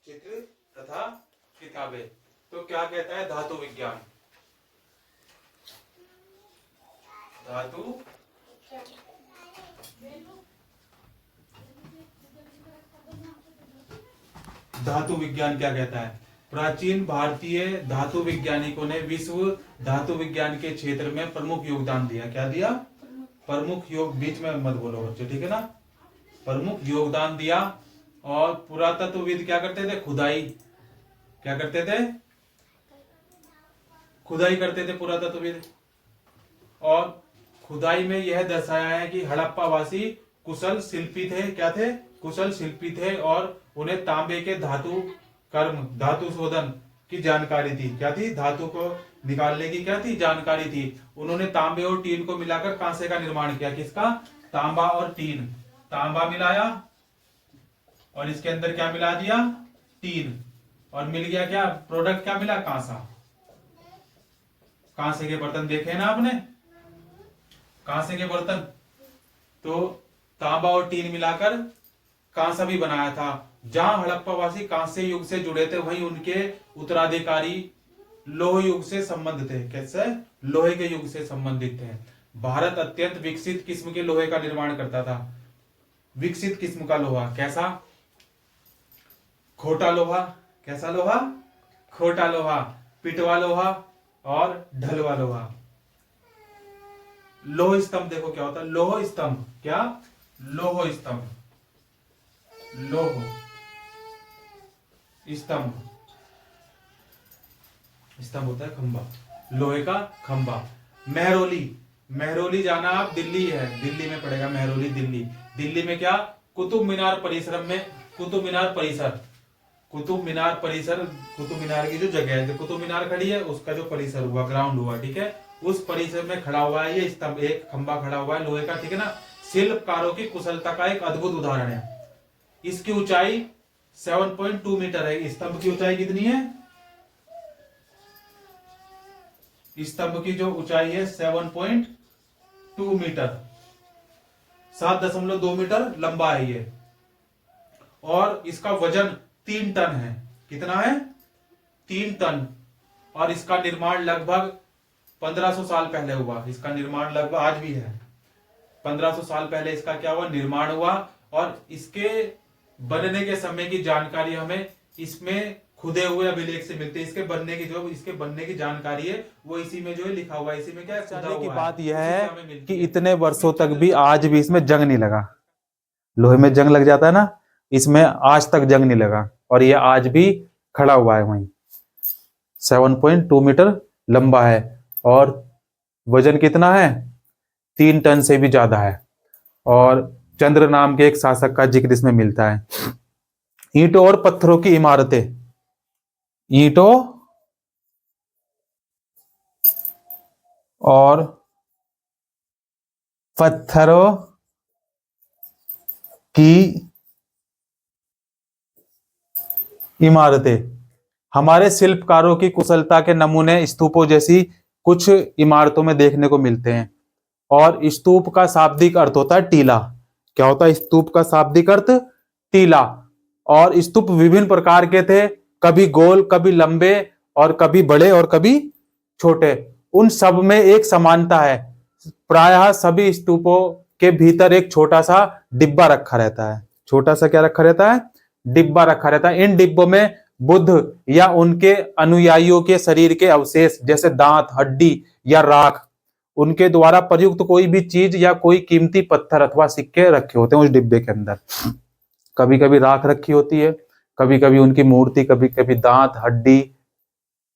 चित्र तथा किताबें। तो क्या कहता है धातु विज्ञान? धातु धातु विज्ञान क्या कहता है? प्राचीन भारतीय धातु वैज्ञानिकों ने विश्व धातु विज्ञान के क्षेत्र में प्रमुख योगदान दिया। क्या दिया? प्रमुख योग, बीच में मत बोलो बच्चे, ठीक है ना? प्रमुख योगदान दिया। और पुरातत्वविद क्या करते थे? खुदाई। क्या करते थे? खुदाई करते थे पुरातत्वविद। और खुदाई में यह दर्शाया है कि हड़प्पा वासी कुशल शिल्पी थे। क्या थे? कुशल शिल्पी थे। और उन्हें तांबे के धातु कर्म, धातु शोधन की जानकारी थी। क्या थी? धातु को निकालने की क्या थी? जानकारी थी। उन्होंने तांबे और टीन को मिलाकर कांसे का निर्माण किया। किसका? तांबा और टीन। तांबा मिलाया और इसके अंदर क्या मिला दिया? टीन। और मिल गया क्या प्रोडक्ट? क्या मिला? कांसा। कांसे के बर्तन देखे ना आपने? कांसे के बर्तन। तो तांबा और टीन मिलाकर कांसा भी बनाया था। जहां हड़प्पावासी कांस्य युग से जुड़े थे, वहीं उनके उत्तराधिकारी लोह युग से संबंध थे। कैसे? लोहे के युग से संबंधित थे। भारत अत्यंत विकसित किस्म के लोहे का निर्माण करता था। विकसित किस्म का लोहा। कैसा? खोटा लोहा। कैसा लोहा? खोटा लोहा। पिटवा लोहा और ढलवा लोहा। लोह स्तंभ देखो क्या होता है? लोह स्तंभ। क्या? लोह स्तंभ। लोह स्तंभ। स्तंभ होता है खंबा, लोहे का खंबा। मेहरौली। मेहरौली जाना आप, दिल्ली है, दिल्ली में पड़ेगा मेहरौली, दिल्ली। दिल्ली में क्या? कुतुब मीनार परिसर में, कुतुब मीनार परिसर, कुतुब मीनार परिसर, कुतुब मीनार की जो जगह है, जो कुतुब मीनार खड़ी है, उसका जो परिसर हुआ, ग्राउंड हुआ, ठीक है, उस परिसर में खड़ा हुआ है ये स्तंभ। एक खंबा खड़ा हुआ है लोहे का, ठीक है ना? शिल्पकारों की कुशलता का एक अद्भुत उदाहरण है। इसकी ऊंचाई 7.2 मीटर है। स्तंभ की ऊंचाई कितनी है? स्तंभ की जो ऊंचाई है 7.2 मीटर, 7.2 मीटर लंबा है ये। और इसका वजन 3 टन है। कितना है? 3 टन। और इसका निर्माण लगभग 1500 साल पहले हुआ। इसका निर्माण लगभग आज भी है, 1500 साल पहले इसका क्या हुआ? निर्माण हुआ। और इसके बनने के समय की जानकारी हमें इसमें खुदे हुए अभिलेख से मिलती है। इसके बनने की जानकारी है वो इसी में जो है लिखा हुआ है। इसी में क्या खुदा की बात यह है कि इतने वर्षों तक भी आज भी इसमें जंग नहीं लगा। लोहे में जंग लग जाता है ना, इसमें आज तक जंग नहीं लगा। और ये आज भी खड़ा हुआ है वहीं। 7.2 मीटर लंबा है और वजन कितना है? 3 टन से भी ज्यादा है। और चंद्र नाम के एक शासक का जिक्र इसमें मिलता है। ईंटों और पत्थरों की इमारतें। ईंटों और पत्थरों की इमारतें हमारे शिल्पकारों की कुशलता के नमूने स्तूपों जैसी कुछ इमारतों में देखने को मिलते हैं। और स्तूप का शाब्दिक अर्थ होता है टीला। क्या होता है स्तूप का शाब्दिक अर्थ? टीला। और स्तूप विभिन्न प्रकार के थे, कभी गोल, कभी लंबे, और कभी बड़े और कभी छोटे। उन सब में एक समानता है, प्रायः सभी स्तूपों के भीतर एक छोटा सा डिब्बा रखा रहता है। छोटा सा क्या रखा रहता है? डिब्बा रखा रहता है। इन डिब्बों में बुद्ध या उनके अनुयायियों के शरीर के अवशेष जैसे दांत, हड्डी या राख, उनके द्वारा प्रयुक्त कोई भी चीज या कोई कीमती पत्थर अथवा सिक्के रखे होते हैं उस डिब्बे के अंदर। कभी कभी राख रखी होती है, कभी कभी उनकी मूर्ति, कभी कभी दांत, हड्डी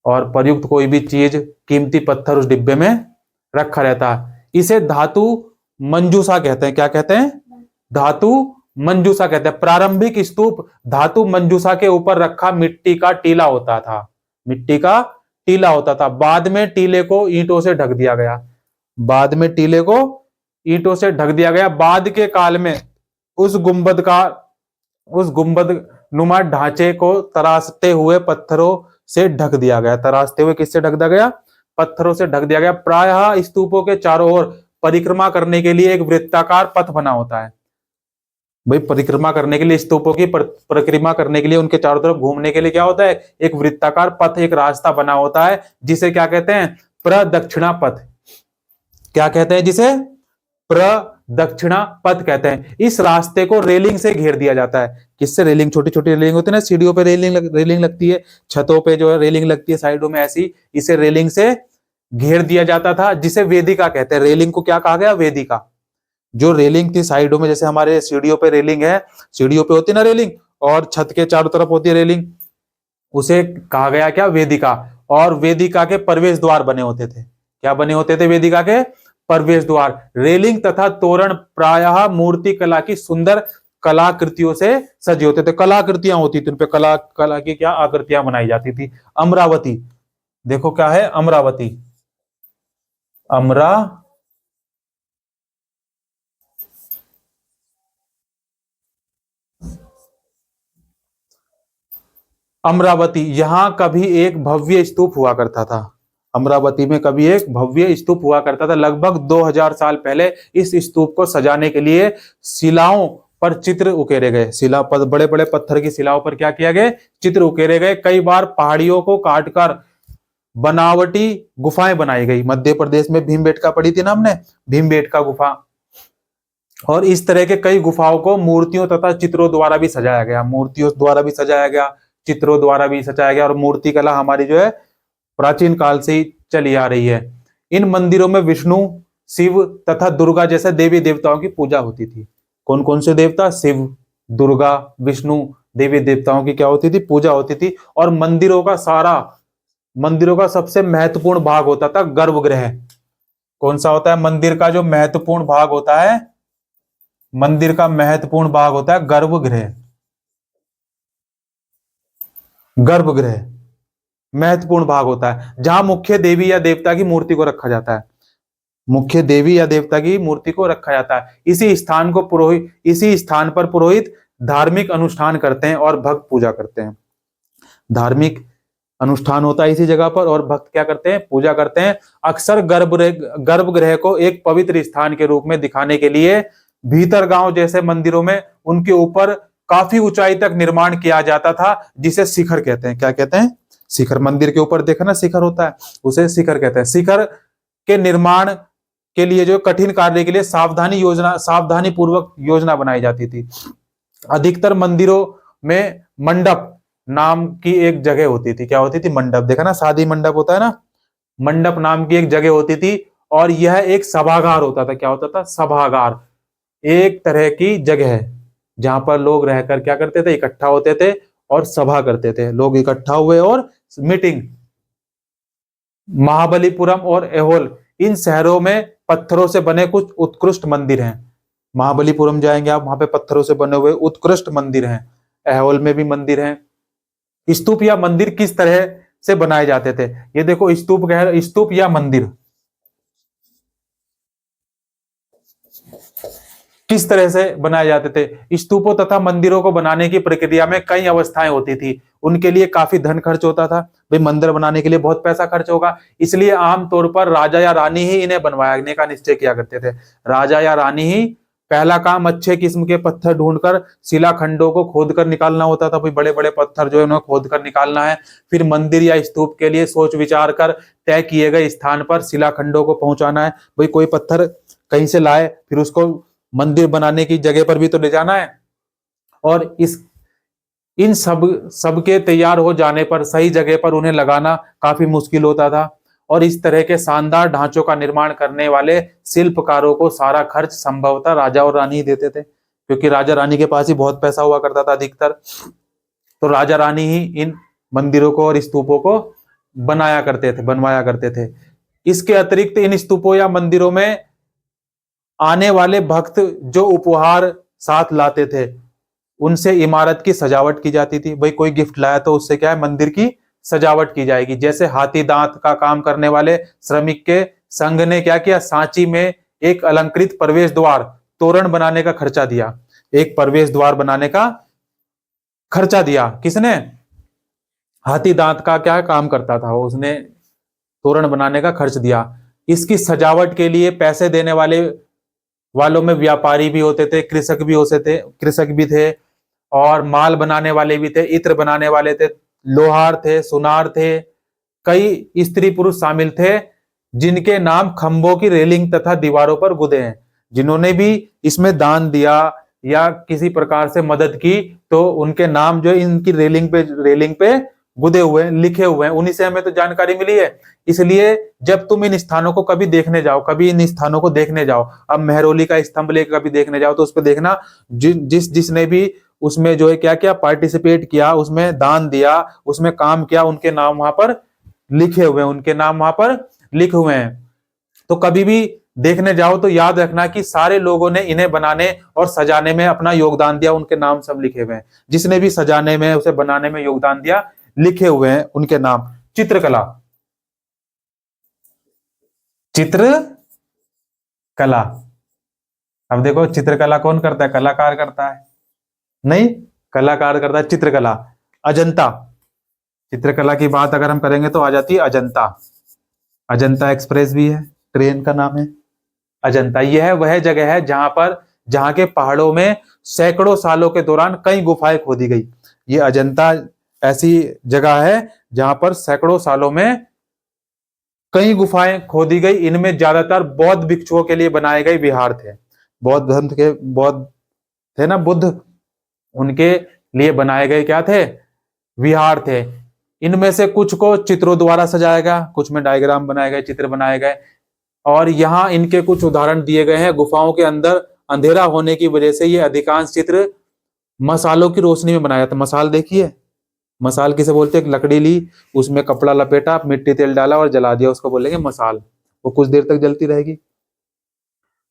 और प्रयुक्त कोई भी चीज, कीमती पत्थर उस डिब्बे में रखा रहता है। इसे धातु मंजूषा कहते हैं। क्या कहते हैं? धातु मंजूषा कहते हैं। प्रारंभिक स्तूप धातु मंजूषा के ऊपर रखा मिट्टी का टीला होता था। मिट्टी का टीला होता था। बाद में टीले को ईंटों से ढक दिया गया। बाद में टीले को ईंटों से ढक दिया गया। बाद के काल में उस गुंबद नुमा ढांचे को तराशते हुए पत्थरों से ढक दिया गया। तराशते हुए किससे ढक दिया गया? पत्थरों से ढक दिया गया। प्रायः स्तूपों के चारों ओर परिक्रमा करने के लिए एक वृत्ताकार पथ बना होता है। भाई परिक्रमा करने के लिए, स्तूपों की परिक्रमा करने के लिए, उनके चारों तरफ घूमने के लिए क्या होता है, एक वृत्ताकार पथ, एक रास्ता बना होता है, जिसे क्या कहते हैं, प्रदक्षिणा पथ। क्या कहते हैं जिसे, प्रदक्षिणा पथ कहते हैं। इस रास्ते को रेलिंग से घेर दिया जाता है। किससे, रेलिंग, छोटी छोटी रेलिंग होती है ना, सीढ़ियों पे रेलिंग लगती है, छतों पे जो है रेलिंग लगती है, साइडों में ऐसी, इसे रेलिंग से घेर दिया जाता था, जिसे वेदिका कहते हैं। रेलिंग को क्या कहा गया, वेदिका। जो रेलिंग थी साइडों में, जैसे हमारे सीढ़ियों पे रेलिंग है, सीढ़ियों पे होती है ना रेलिंग, और छत के चारों तरफ होती है रेलिंग, उसे कहा गया क्या, वेदिका। और वेदिका के प्रवेश द्वार बने होते थे। क्या बने होते थे, वेदिका के प्रवेश द्वार। रेलिंग तथा तोरण प्रायः मूर्ति कला की सुंदर कलाकृतियों से सजे होते थे। कलाकृतियां होती थी उन पे, कला की क्या आकृतियां बनाई जाती थी। अमरावती, देखो क्या है, अमरावती, अमरा अमरावती, यहां कभी एक भव्य स्तूप हुआ करता था। अमरावती में कभी एक भव्य स्तूप हुआ करता था। लगभग 2000 साल पहले इस स्तूप को सजाने के लिए शिलाओं पर चित्र उकेरे गए। शिला पर, बड़े बड़े पत्थर की शिलाओं पर क्या किया गया, चित्र उकेरे गए। कई बार पहाड़ियों को काटकर बनावटी गुफाएं बनाई गई। मध्य प्रदेश में भीमबेटका पढ़ी थी ना हमने, भीमबेटका गुफा। और इस तरह के कई गुफाओं को मूर्तियों तथा चित्रों द्वारा भी सजाया गया, मूर्तियों द्वारा भी सजाया गया, चित्रों द्वारा भी सजाया गया। और मूर्ति कला हमारी जो है प्राचीन काल से ही चली आ रही है। इन मंदिरों में विष्णु, शिव तथा दुर्गा जैसे देवी देवताओं की पूजा होती थी। कौन कौन से देवता, शिव, दुर्गा, विष्णु, देवी देवताओं की क्या होती थी, पूजा होती थी। और मंदिरों का सबसे महत्वपूर्ण भाग होता था गर्भगृह। कौन सा होता है, मंदिर का जो महत्वपूर्ण भाग होता है, मंदिर का महत्वपूर्ण भाग होता है गर्भगृह। गर्भगृह महत्वपूर्ण भाग होता है, जहां मुख्य देवी या देवता की मूर्ति को रखा जाता है। मुख्य देवी या देवता की मूर्ति को रखा जाता है। इसी स्थान पर पुरोहित धार्मिक अनुष्ठान करते हैं और भक्त पूजा करते हैं। धार्मिक अनुष्ठान होता है इसी जगह पर, और भक्त क्या करते हैं, पूजा करते हैं। अक्सर गर्भगृह को एक पवित्र स्थान के रूप में दिखाने के लिए भीतर गांव जैसे मंदिरों में उनके ऊपर काफी ऊंचाई तक निर्माण किया जाता था, जिसे शिखर कहते हैं। क्या कहते हैं, शिखर। मंदिर के ऊपर देखा ना शिखर होता है, उसे शिखर कहते हैं। शिखर के निर्माण के लिए जो कठिन कार्य के लिए सावधानी पूर्वक योजना बनाई जाती थी। अधिकतर मंदिरों में मंडप नाम की एक जगह होती थी। क्या होती थी, मंडप। देखा ना, शादी मंडप होता है ना, मंडप नाम की एक जगह होती थी। और यह एक सभागार होता था। क्या होता था, सभागार। एक तरह की जगह है जहां पर लोग रहकर क्या करते थे, इकट्ठा होते थे और सभा करते थे। लोग इकट्ठा हुए और मीटिंग। महाबलीपुरम और ऐहोल, इन शहरों में पत्थरों से बने कुछ उत्कृष्ट मंदिर हैं। महाबलीपुरम जाएंगे आप, वहां पे पत्थरों से बने हुए उत्कृष्ट मंदिर हैं। ऐहोल में भी मंदिर हैं। स्तूप या मंदिर किस तरह से बनाए जाते थे, ये देखो, स्तूप या मंदिर किस तरह से बनाए जाते थे। स्तूपों तथा मंदिरों को बनाने की प्रक्रिया में कई अवस्थाएं होती थी। उनके लिए काफी धन खर्च होता था। भाई मंदिर बनाने के लिए बहुत पैसा खर्च होगा, इसलिए आमतौर पर राजा या रानी ही इन्हें बनवाने का निश्चय किया करते थे। राजा या रानी ही पहला काम अच्छे किस्म के पत्थर ढूंढकर शिलाखंडों को खोद कर निकालना होता था। भाई बड़े बड़े पत्थर जो है उन्हें खोद कर निकालना है। फिर मंदिर या स्तूप के लिए सोच विचार कर तय किए गए स्थान पर शिलाखंडों को पहुंचाना है। भाई कोई पत्थर कहीं से लाए, फिर उसको मंदिर बनाने की जगह पर भी तो ले जाना है। और इन सब के तैयार हो जाने पर सही जगह पर उन्हें लगाना काफी मुश्किल होता था। और इस तरह के शानदार ढांचों का निर्माण करने वाले शिल्पकारों को सारा खर्च संभवतः राजा और रानी ही देते थे, क्योंकि राजा रानी के पास ही बहुत पैसा हुआ करता था अधिकतर। तो राजा रानी ही इन मंदिरों को और स्तूपों को बनवाया करते थे। इसके अतिरिक्त इन स्तूपों या मंदिरों में आने वाले भक्त जो उपहार साथ लाते थे, उनसे इमारत की सजावट की जाती थी। भाई कोई गिफ्ट लाया तो उससे क्या है, मंदिर की सजावट की जाएगी। जैसे हाथी दांत का काम करने वाले श्रमिक के संघ ने क्या किया, सांची में एक अलंकृत प्रवेश द्वार तोरण बनाने का खर्चा दिया। एक प्रवेश द्वार बनाने का खर्चा दिया किसने, हाथी दांत का क्या काम करता था, उसने तोरण बनाने का खर्च दिया। इसकी सजावट के लिए पैसे देने वाले वालों में व्यापारी भी होते थे, कृषक भी थे, और माल बनाने वाले भी थे, इत्र बनाने वाले थे, लोहार थे, सुनार थे, कई स्त्री पुरुष शामिल थे, जिनके नाम खंभों की रेलिंग तथा दीवारों पर गुदे हैं। जिन्होंने भी इसमें दान दिया या किसी प्रकार से मदद की, तो उनके नाम जो इनकी रेलिंग पे गुदे हुए हैं, लिखे हुए हैं, उन्हीं से हमें तो जानकारी मिली है। इसलिए जब तुम इन स्थानों को कभी देखने जाओ, कभी इन स्थानों को देखने जाओ, अब मेहरौली का स्तंभ लेकर कभी देखने जाओ, तो उस पर देखना जिसने भी उसमें जो है क्या क्या पार्टिसिपेट किया, उसमें दान दिया, उसमें काम किया, उनके नाम वहां पर लिखे हुए हैं, उनके नाम वहां पर लिखे हुए हैं। तो कभी भी देखने जाओ तो याद रखना कि सारे लोगों ने इन्हें बनाने और सजाने में अपना योगदान दिया, उनके नाम सब लिखे हुए हैं। जिसने भी सजाने में, उसे बनाने में योगदान दिया, लिखे हुए हैं उनके नाम। चित्रकला, चित्रकला, अब देखो चित्रकला कौन करता है? कलाकार करता है? नहीं, कलाकार करता है चित्रकला। अजंता, चित्रकला की बात अगर हम करेंगे तो आ जाती है अजंता। अजंता एक्सप्रेस भी है, ट्रेन का नाम है अजंता। यह वह जगह है जहां के पहाड़ों में सैकड़ों सालों के दौरान कई गुफाएं खोदी गई। ये अजंता ऐसी जगह है जहां पर सैकड़ों सालों में कई गुफाएं खोदी गई। इनमें ज्यादातर बौद्ध भिक्षुओं के लिए बनाए गए विहार थे। बौद्ध थे ना, बुद्ध, उनके लिए बनाए गए क्या थे? विहार थे। इनमें से कुछ को चित्रों द्वारा सजाया गया, कुछ में डायग्राम बनाए गए, चित्र बनाए गए, और यहाँ इनके कुछ उदाहरण दिए गए हैं। गुफाओं के अंदर अंधेरा होने की वजह से ये अधिकांश चित्र मसालों की रोशनी में बनाया था। मसाल देखिए, मसाल किसे बोलते हैं? एक लकड़ी ली, उसमें कपड़ा लपेटा, मिट्टी तेल डाला और जला दिया, उसको बोलेंगे मसाल। वो कुछ देर तक जलती रहेगी।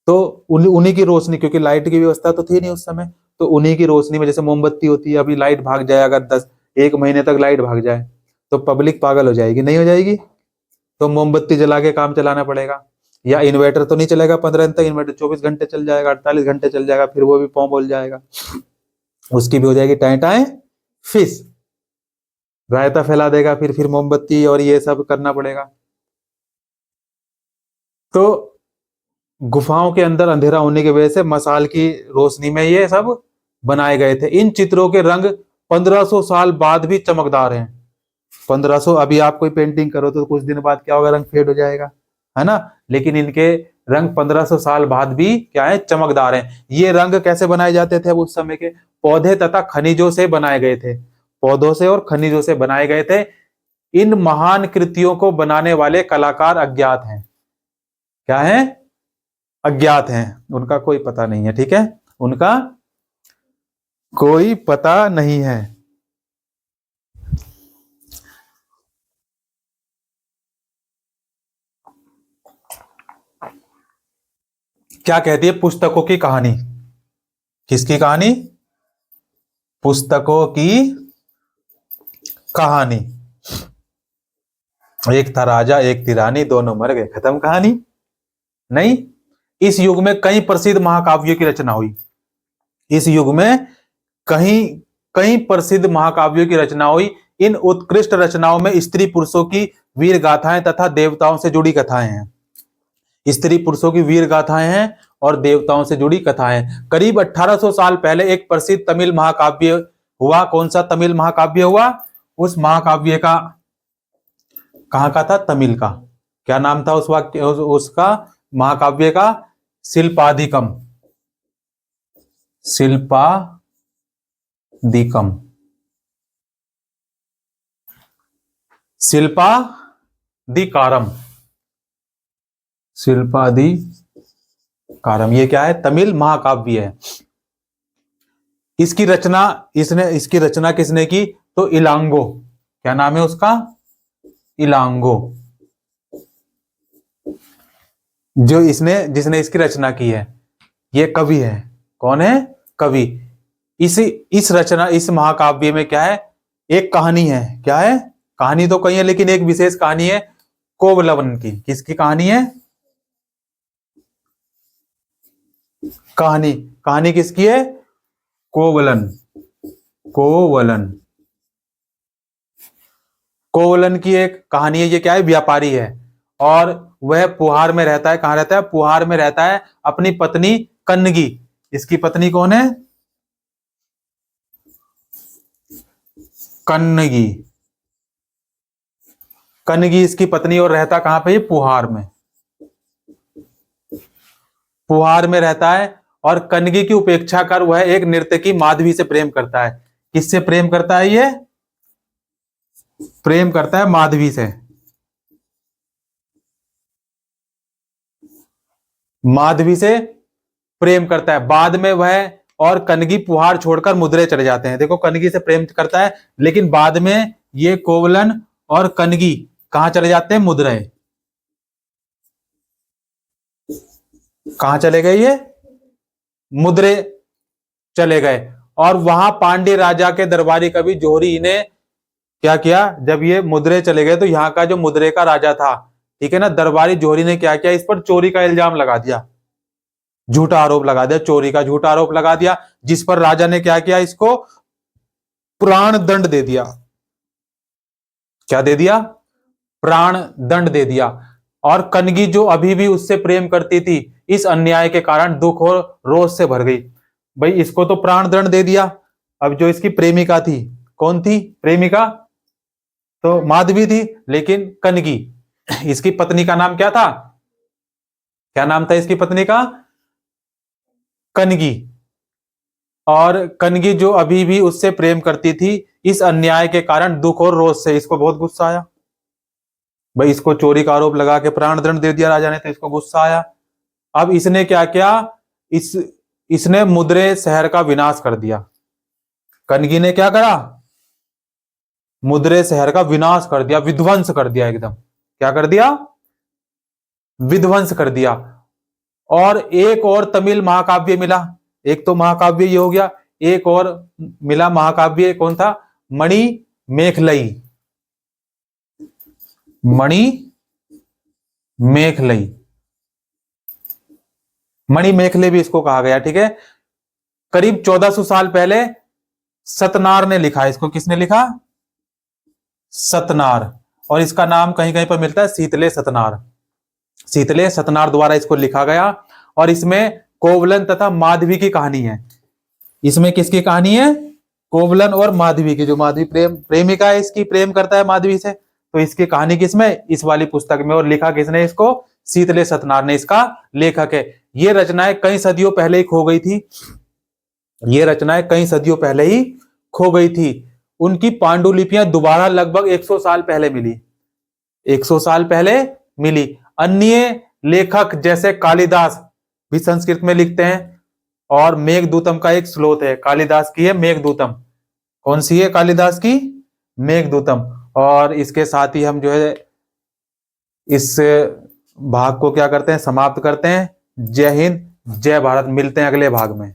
तो उन्हीं की रोशनी, क्योंकि लाइट की व्यवस्था तो थी नहीं उस समय, तो उन्हीं की रोशनी में, जैसे मोमबत्ती होती है, अभी लाइट भाग जाए, अगर 1 महीने तक लाइट भाग जाए तो पब्लिक पागल हो जाएगी, नहीं हो जाएगी? तो मोमबत्ती जला के काम चलाना पड़ेगा। या इन्वर्टर तो नहीं चलेगा 15 दिन तक, इन्वर्टर 24 घंटे चल जाएगा, 48 घंटे चल जाएगा, फिर वो भी पौ बोल जाएगा, उसकी भी हो जाएगी टाए टाए फिस, रायता फैला देगा, फिर मोमबत्ती और ये सब करना पड़ेगा। तो गुफाओं के अंदर अंधेरा होने की वजह से मसाल की रोशनी में ये सब बनाए गए थे। इन चित्रों के रंग 1500 साल बाद भी चमकदार हैं। 1500, अभी आप कोई पेंटिंग करो तो कुछ दिन बाद क्या होगा? रंग फेड हो जाएगा, है ना? लेकिन इनके रंग 1500 साल बाद भी क्या है? चमकदार हैं। ये रंग कैसे बनाए जाते थे? अब उस समय के पौधे तथा खनिजों से बनाए गए थे, पौधों से और खनिजों से बनाए गए थे। इन महान कृतियों को बनाने वाले कलाकार अज्ञात हैं। क्या है? अज्ञात हैं, उनका कोई पता नहीं है। ठीक है, उनका कोई पता नहीं है। क्या कहती है पुस्तकों की कहानी? किसकी कहानी? पुस्तकों की कहानी। एक था राजा, एक थी रानी, दोनों मर गए, खत्म कहानी। नहीं, इस युग में कई प्रसिद्ध महाकाव्यों की रचना हुई। इस युग में कई प्रसिद्ध महाकाव्यों की रचना हुई। इन उत्कृष्ट रचनाओं में स्त्री पुरुषों की वीर गाथाएं तथा देवताओं से जुड़ी कथाएं हैं। स्त्री पुरुषों की वीर गाथाएं हैं और देवताओं से जुड़ी कथाएं। करीब 1800 साल पहले एक प्रसिद्ध तमिल महाकाव्य हुआ। कौन सा तमिल महाकाव्य हुआ? उस महाकाव्य का कहाँ का था? तमिल का। क्या नाम था उसका महाकाव्य का? शिल्पाधिकम। शिल्पाधिकम, शिल्पाधिकारम, शिल्पाधिकारम, ये क्या है? तमिल महाकाव्य है। इसकी रचना किसने की? तो इलांगो। क्या नाम है उसका? इलांगो। जिसने इसकी रचना की है, ये कवि है। कौन है? कवि। इस महाकाव्य में क्या है? एक कहानी है। क्या है? कहानी तो कई है, लेकिन एक विशेष कहानी है कोवलवन की। किसकी कहानी है? कहानी किसकी है? कोवलन। कोवलन की एक कहानी है। ये क्या है? व्यापारी है और वह पुहार में रहता है। कहां रहता है? पुहार में रहता है, अपनी पत्नी कन्नगी, इसकी पत्नी कौन है? कन्नगी, कन्नगी इसकी पत्नी, और रहता कहां पे? पुहार में, पुहार में रहता है। और कन्नगी की उपेक्षा कर वह एक नर्तकी माधवी से प्रेम करता है। किससे प्रेम करता है? ये प्रेम करता है माधवी से, माधवी से प्रेम करता है। बाद में वह और कन्नगी पुहार छोड़कर मुद्रे चले जाते हैं। देखो, कन्नगी से प्रेम करता है, लेकिन बाद में ये कोवलन और कन्नगी कहां चले जाते हैं? मुद्रे। कहां चले गए? ये मुद्रे चले गए। और वहां पांड्य राजा के दरबारी कवि जोहरी ने क्या किया? जब ये मुद्रे चले गए तो यहाँ का जो मुद्रे का राजा था, ठीक है ना, दरबारी जोहरी ने क्या किया? इस पर चोरी का इल्जाम लगा दिया, झूठा आरोप लगा दिया, चोरी का झूठा आरोप लगा दिया, जिस पर राजा ने क्या किया? इसको प्राण दंड दे दिया। क्या दे दिया? प्राण दंड दे दिया। और कन्नगी जो अभी भी उससे प्रेम करती थी, इस अन्याय के कारण दुख और रोष से भर गई। भाई, इसको तो प्राण दंड दे दिया, अब जो इसकी प्रेमिका थी, कौन थी प्रेमिका? तो माधवी थी, लेकिन कन्नगी, इसकी पत्नी का नाम क्या था? क्या नाम था इसकी पत्नी का? कन्नगी। और कन्नगी जो अभी भी उससे प्रेम करती थी, इस अन्याय के कारण दुख और रोष से इसको बहुत गुस्सा आया। भाई, इसको चोरी का आरोप लगा के प्राण दंड दे दिया राजा ने, तो इसको गुस्सा आया। अब इसने क्या किया? इसने मुद्रे शहर का विनाश कर दिया। कन्नगी ने क्या करा? मुद्रे शहर का विनाश कर दिया, विध्वंस कर दिया एकदम। क्या कर दिया? विध्वंस कर दिया। और एक और तमिल महाकाव्य मिला। एक तो महाकाव्य ये हो गया, एक और मिला महाकाव्य, कौन था? मणि मेखलई। मणि मेखलई, मणि मेखले भी इसको कहा गया, ठीक है। करीब 1400 साल पहले सतनार ने लिखा। इसको किसने लिखा? सतनार। और इसका नाम कहीं कहीं पर मिलता है शीतले सतनार। शीतले सतनार द्वारा इसको लिखा गया। और इसमें कोवलन तथा माधवी की कहानी है। इसमें किसकी कहानी है? कोवलन और माधवी की। जो माधवी प्रेमिका है इसकी, प्रेम करता है माधवी से, तो इसकी कहानी किसमें? इस वाली पुस्तक में। और लिखा किसने इसको? शीतले सतनार ने इसका लेखक है। ये रचनाएं कई सदियों पहले ही खो गई थी। ये रचनाएं कई सदियों पहले ही खो गई थी। उनकी पांडुलिपियां दोबारा लगभग 100 साल पहले मिली। 100 साल पहले मिली। अन्य लेखक जैसे कालिदास भी संस्कृत में लिखते हैं। और मेघदूतम का एक श्लोक है, कालिदास की है मेघदूतम। कौन सी है कालिदास की? मेघदूतम। और इसके साथ ही हम जो है इस भाग को क्या करते हैं? समाप्त करते हैं। जय हिंद, जय भारत। मिलते हैं अगले भाग में।